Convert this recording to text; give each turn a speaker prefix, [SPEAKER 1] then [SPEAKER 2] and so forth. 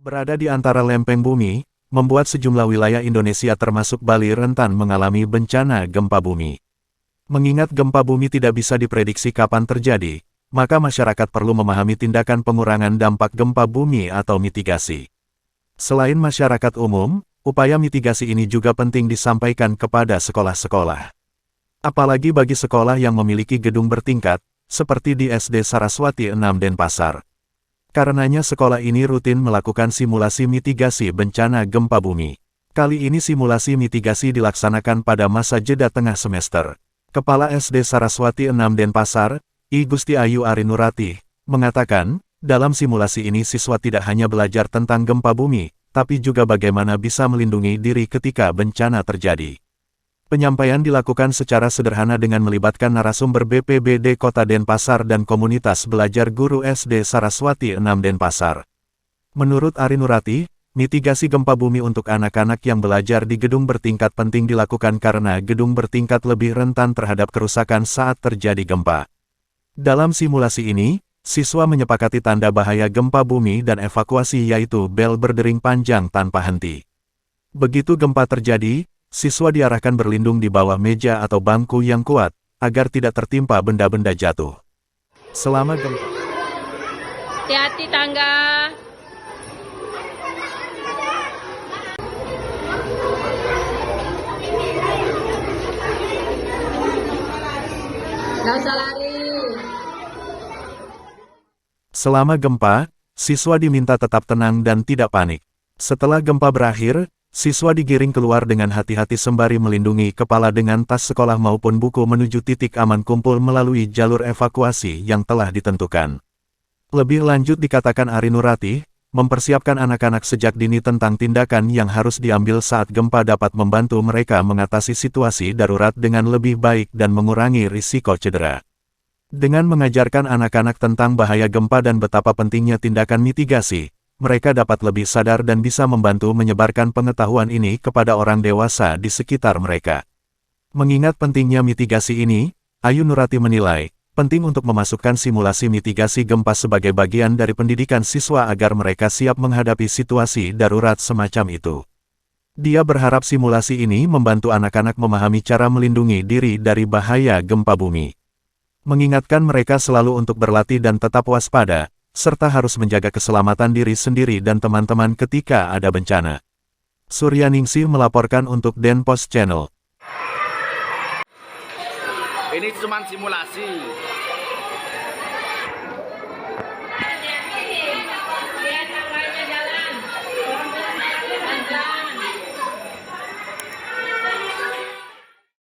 [SPEAKER 1] Berada di antara lempeng bumi, membuat sejumlah wilayah Indonesia termasuk Bali rentan mengalami bencana gempa bumi. Mengingat gempa bumi tidak bisa diprediksi kapan terjadi, maka masyarakat perlu memahami tindakan pengurangan dampak gempa bumi atau mitigasi. Selain masyarakat umum, upaya mitigasi ini juga penting disampaikan kepada sekolah-sekolah. Apalagi bagi sekolah yang memiliki gedung bertingkat, seperti di SD Saraswati 6 Denpasar. Karenanya sekolah ini rutin melakukan simulasi mitigasi bencana gempa bumi. Kali ini simulasi mitigasi dilaksanakan pada masa jeda tengah semester. Kepala SD Saraswati 6 Denpasar, I Gusti Ayu Arinurati, mengatakan, dalam simulasi ini siswa tidak hanya belajar tentang gempa bumi, tapi juga bagaimana bisa melindungi diri ketika bencana terjadi. Penyampaian dilakukan secara sederhana dengan melibatkan narasumber BPBD Kota Denpasar dan komunitas belajar guru SD Saraswati 6 Denpasar. Menurut Arinurati, mitigasi gempa bumi untuk anak-anak yang belajar di gedung bertingkat penting dilakukan karena gedung bertingkat lebih rentan terhadap kerusakan saat terjadi gempa. Dalam simulasi ini, siswa menyepakati tanda bahaya gempa bumi dan evakuasi yaitu bel berdering panjang tanpa henti. Begitu gempa terjadi, siswa diarahkan berlindung di bawah meja atau bangku yang kuat, agar tidak tertimpa benda-benda jatuh. Selama gempa.
[SPEAKER 2] Hati-hati tangga. Gak usah lari.
[SPEAKER 1] Selama gempa, siswa diminta tetap tenang dan tidak panik. Setelah gempa berakhir, siswa digiring keluar dengan hati-hati sembari melindungi kepala dengan tas sekolah maupun buku menuju titik aman kumpul melalui jalur evakuasi yang telah ditentukan. Lebih lanjut dikatakan Arinurati, mempersiapkan anak-anak sejak dini tentang tindakan yang harus diambil saat gempa dapat membantu mereka mengatasi situasi darurat dengan lebih baik dan mengurangi risiko cedera. Dengan mengajarkan anak-anak tentang bahaya gempa dan betapa pentingnya tindakan mitigasi, mereka dapat lebih sadar dan bisa membantu menyebarkan pengetahuan ini kepada orang dewasa di sekitar mereka. Mengingat pentingnya mitigasi ini, Ayu Nurati menilai, penting untuk memasukkan simulasi mitigasi gempa sebagai bagian dari pendidikan siswa agar mereka siap menghadapi situasi darurat semacam itu. Dia berharap simulasi ini membantu anak-anak memahami cara melindungi diri dari bahaya gempa bumi. Mengingatkan mereka selalu untuk berlatih dan tetap waspada, serta harus menjaga keselamatan diri sendiri dan teman-teman ketika ada bencana. Suryaningsih melaporkan untuk Denpos Channel.
[SPEAKER 3] Ini cuma simulasi.